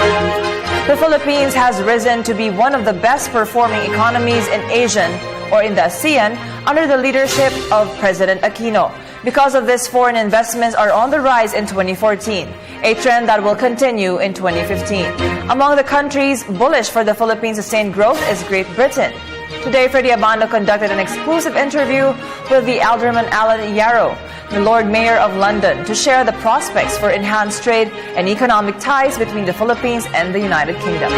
The Philippines has risen to be one of the best performing economies in Asian or in the ASEAN under the leadership of President Aquino. Because of this, foreign investments are on the rise in 2014, a trend that will continue in 2015. Among the countries bullish for the Philippines' sustained growth is Great Britain. Today, Freddie Abando conducted an exclusive interview with the Alderman Yarrow, the Lord Mayor of London, to share the prospects for enhanced trade and economic ties between the Philippines and the United Kingdom.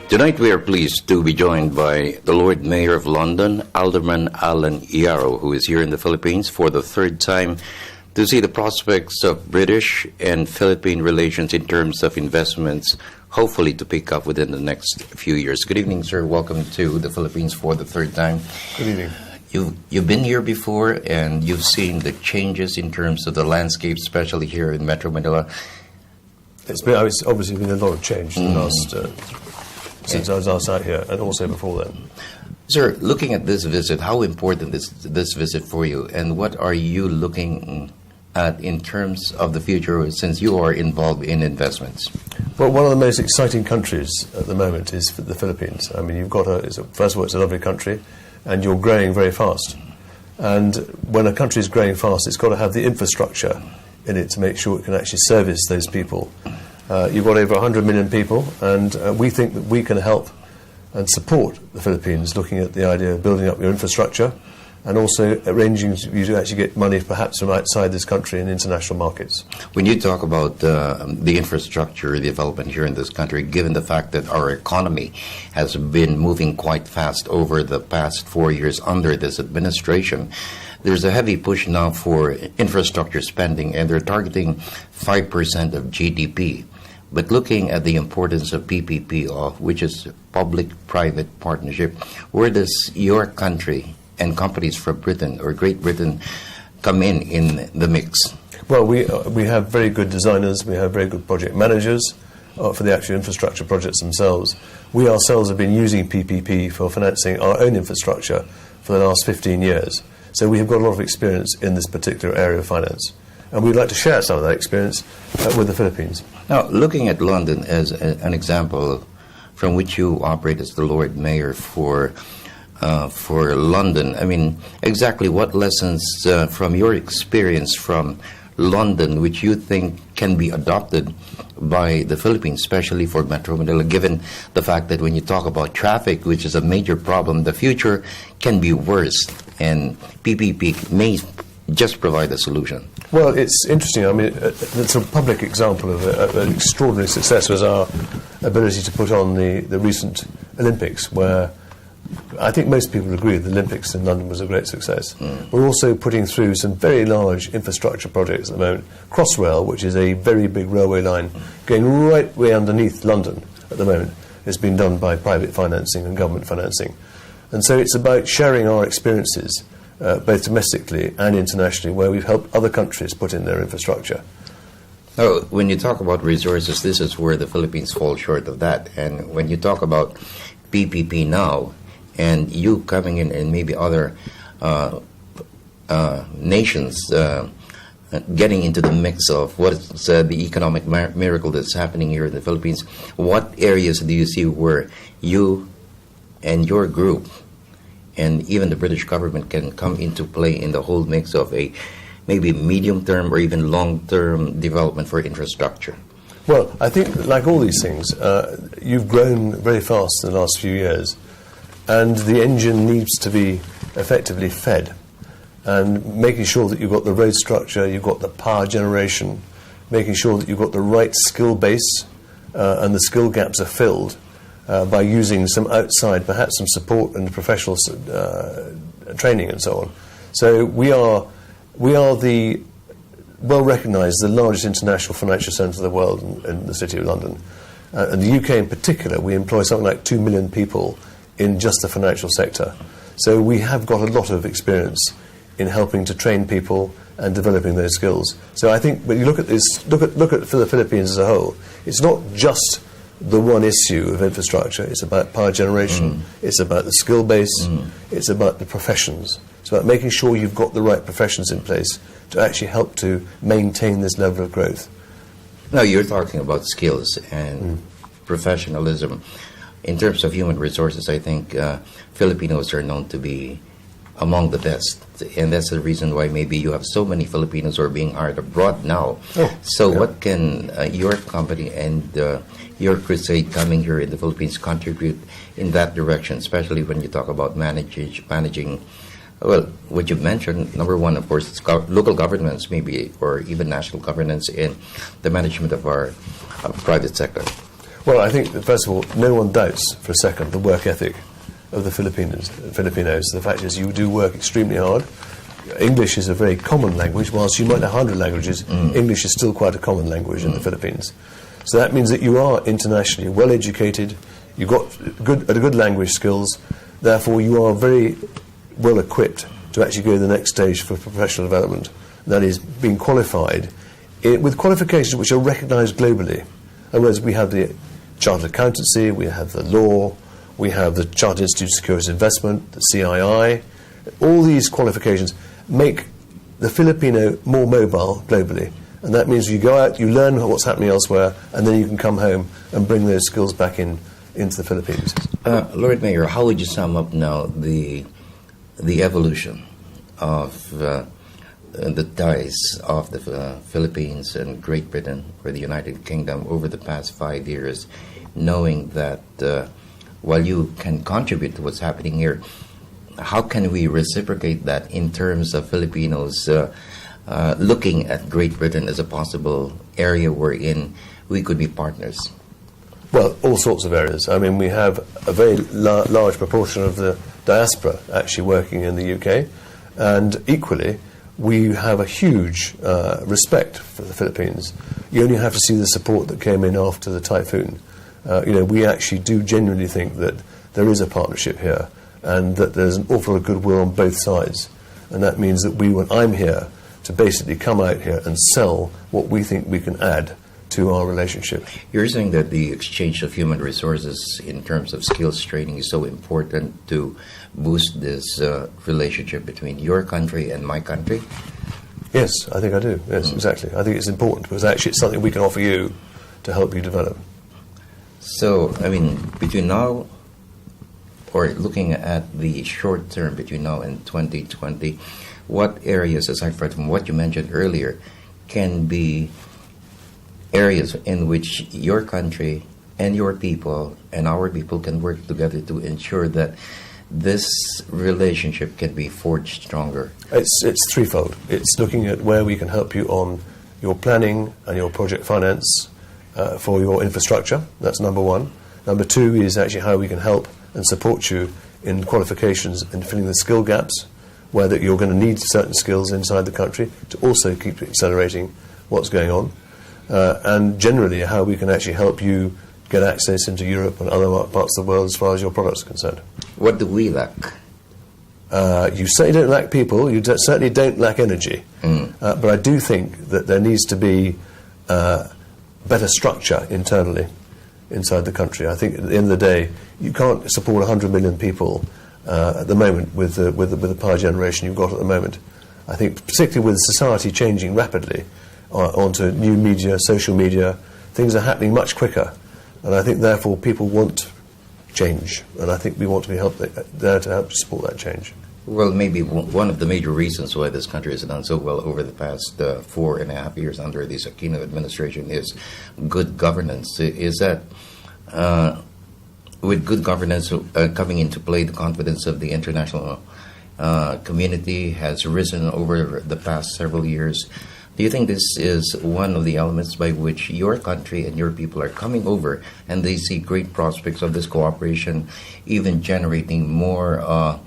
Tonight we are pleased to be joined by the Lord Mayor of London, Alderman Yarrow, who is here in the Philippines for the third time to see the prospects of British and Philippine relations in terms of investments, hopefully to pick up within the next few years. Good evening, sir. Welcome to the Philippines for the third time. Good evening. You've been here before, and you've seen the changes in terms of the landscape, especially here in Metro Manila. It's obviously been a lot of change in the last, since I was last out here, and also before then. Sir, looking at this visit, how important is this visit for you, and what are you looking at in terms of the future since you are involved in investments? Well, one of the most exciting countries at the moment is the Philippines. I mean, you've got first of all, it's a lovely country, and you're growing very fast. And when a country is growing fast, it's got to have the infrastructure in it to make sure it can actually service those people. You've got over 100 million people, and we think that we can help and support the Philippines looking at the idea of building up your infrastructure and also arranging you to actually get money perhaps from outside this country in international markets. When you talk about the infrastructure development here in this country, given the fact that our economy has been moving quite fast over the past 4 years under this administration, there's a heavy push now for infrastructure spending, and they're targeting 5% of GDP. But looking at the importance of PPP, which is public-private partnership, where does your country and companies from Britain or Great Britain come in the mix? Well, we have very good designers, we have very good project managers for the actual infrastructure projects themselves. We ourselves have been using PPP for financing our own infrastructure for the last 15 years. So we have got a lot of experience in this particular area of finance. And we'd like to share some of that experience with the Philippines. Now, looking at London as an example from which you operate as the Lord Mayor for London, I mean, exactly what lessons from your experience from London which you think can be adopted by the Philippines, especially for Metro Manila, given the fact that when you talk about traffic, which is a major problem, the future can be worse, and PPP may just provide a solution. Well, it's interesting. I mean, it's a public example of an extraordinary success was our ability to put on the recent Olympics, where I think most people agree the Olympics in London was a great success. We're also putting through some very large infrastructure projects at the moment. Crossrail, which is a very big railway line going right way underneath London at the moment, has been done by private financing and government financing. And so it's about sharing our experiences, both domestically and internationally, where we've helped other countries put in their infrastructure. Oh, when you talk about resources, this is where the Philippines falls short of that. And when you talk about PPP now, and you coming in and maybe other nations getting into the mix of what's the economic miracle that's happening here in the Philippines, what areas do you see where you and your group and even the British government can come into play in the whole mix of a maybe medium-term or even long-term development for infrastructure? Well, I think, like all these things, you've grown very fast in the last few years, and the engine needs to be effectively fed. And making sure that you've got the road structure, you've got the power generation, making sure that you've got the right skill base, and the skill gaps are filled by using some outside, perhaps some support and professional training and so on. So we are the well recognised, the largest international financial centre of the world in the City of London. And the UK in particular, we employ something like 2 million people in just the financial sector. So we have got a lot of experience in helping to train people and developing those skills. So I think when you look at this, look at for the Philippines as a whole, it's not just the one issue of infrastructure. It's about power generation, it's about the skill base, it's about the professions. It's about making sure you've got the right professions in place to actually help to maintain this level of growth. Now, you're talking about skills and professionalism. In terms of human resources, I think Filipinos are known to be among the best. And that's the reason why maybe you have so many Filipinos who are being hired abroad now. What can your company and your crusade coming here in the Philippines contribute in that direction, especially when you talk about managing, well, what you've mentioned, number one, of course, it's local governments maybe, or even national governance in the management of our private sector? Well, I think, first of all, no one doubts for a second the work ethic of the Filipinos. The fact is you do work extremely hard. English is a very common language. Whilst you might have 100 languages, English is still quite a common language in the Philippines. So that means that you are internationally well educated, you've got good language skills, therefore you are very well equipped to actually go to the next stage for professional development. That is being qualified with qualifications which are recognised globally. In other words, we have the Chartered Accountancy, we have the law, we have the Chartered Institute of Securities Investment, the CII. All these qualifications make the Filipino more mobile globally. And that means you go out, you learn what's happening elsewhere, and then you can come home and bring those skills back into the Philippines. Lord Mayor, how would you sum up now the evolution of the ties of the Philippines and Great Britain or the United Kingdom over the past 5 years, knowing that while you can contribute to what's happening here, how can we reciprocate that in terms of Filipinos looking at Great Britain as a possible area wherein we could be partners? Well, all sorts of areas. I mean, we have a very large proportion of the diaspora actually working in the UK, and equally, we have a huge respect for the Philippines. You only have to see the support that came in after the typhoon. We actually do genuinely think that there is a partnership here, and that there's an awful lot of goodwill on both sides. And that means that I'm here to basically come out here and sell what we think we can add to our relationship. You're saying that the exchange of human resources in terms of skills training is so important to boost this relationship between your country and my country? Yes, I think I do. Yes, exactly. I think it's important because actually it's something we can offer you to help you develop. So, I mean, between now, or looking at the short term between now and 2020, what areas, aside from what you mentioned earlier, can be areas in which your country and your people and our people can work together to ensure that this relationship can be forged stronger? It's threefold. It's looking at where we can help you on your planning and your project finance for your infrastructure. That's number one. Number two is actually how we can help and support you in qualifications and filling the skill gaps, where that you're going to need certain skills inside the country to also keep accelerating what's going on. And generally how we can actually help you get access into Europe and other parts of the world as far as your products are concerned. What do we lack? You certainly don't lack people, you certainly don't lack energy. But I do think that there needs to be better structure internally inside the country. I think at the end of the day, you can't support 100 million people at the moment with the power generation you've got at the moment. I think particularly with society changing rapidly onto new media, social media, things are happening much quicker. And I think therefore people want change. And I think we want to be there to help support that change. Well, maybe one of the major reasons why this country has done so well over the past 4.5 years under this Aquino administration is good governance. Is that with good governance coming into play, the confidence of the international community has risen over the past several years? Do you think this is one of the elements by which your country and your people are coming over and they see great prospects of this cooperation, even generating more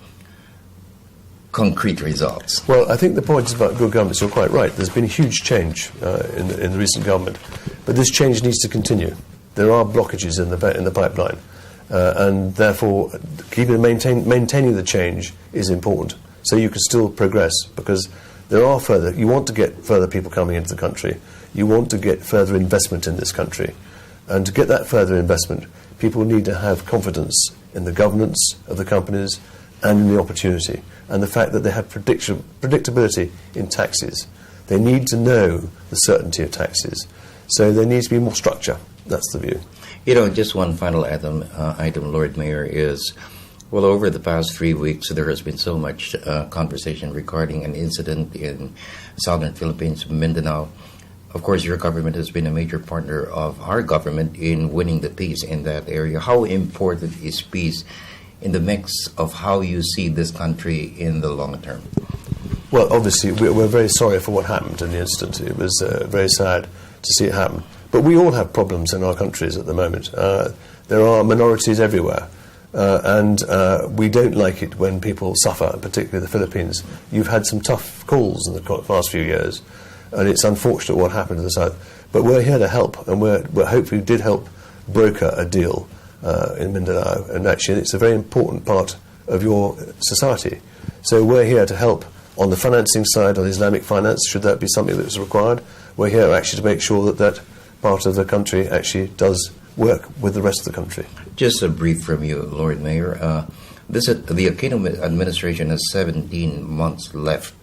concrete results? Well, I think the point is about good governance. You're quite right. There's been a huge change in the recent government, but this change needs to continue. There are blockages in the pipeline, and therefore maintaining the change is important, so you can still progress, because you want to get further people coming into the country, you want to get further investment in this country, and to get that further investment, people need to have confidence in the governance of the companies and in the opportunity, and the fact that they have predictability in taxes. They need to know the certainty of taxes. So there needs to be more structure. That's the view. Just one final item, Lord Mayor, is, well, over the past 3 weeks, there has been so much conversation regarding an incident in southern Philippines, Mindanao. Of course, your government has been a major partner of our government in winning the peace in that area. How important is peace in the mix of how you see this country in the long term? Well, obviously, we're very sorry for what happened in the incident. It was very sad to see it happen. But we all have problems in our countries at the moment. There are minorities everywhere. And we don't like it when people suffer, particularly the Philippines. You've had some tough calls in the past few years, and it's unfortunate what happened to the South. But we're here to help, and we're hopefully did help broker a deal in Mindanao, and actually it's a very important part of your society. So we're here to help on the financing side, on Islamic finance, should that be something that's required. We're here actually to make sure that that part of the country actually does work with the rest of the country. Just a brief from you, Lord Mayor. The Aquino administration has 17 months left.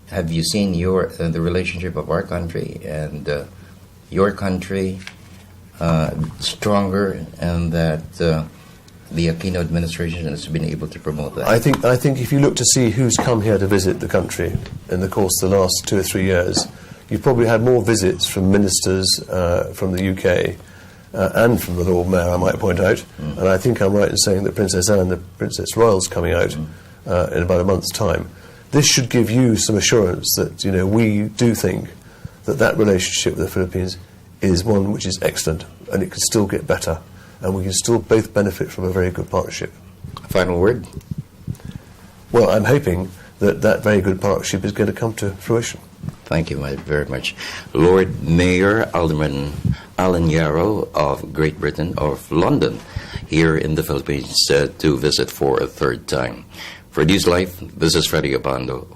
Have you seen the relationship of our country and your country stronger, and that the Aquino administration has been able to promote that? I think if you look to see who's come here to visit the country in the course of the last 2 or 3 years, you've probably had more visits from ministers from the UK and from the Lord Mayor, I might point out. And I think I'm right in saying that Princess Anne, the Princess Royal's coming out in about a month's time. This should give you some assurance that, we do think that relationship with the Philippines is one which is excellent, and it can still get better, and we can still both benefit from a very good partnership. Final word? Well, I'm hoping that very good partnership is going to come to fruition. Thank you very much. Lord Mayor Alderman Alan Yarrow of Great Britain, of London, here in the Philippines to visit for a third time. For NewsLife, this is Freddie Abando.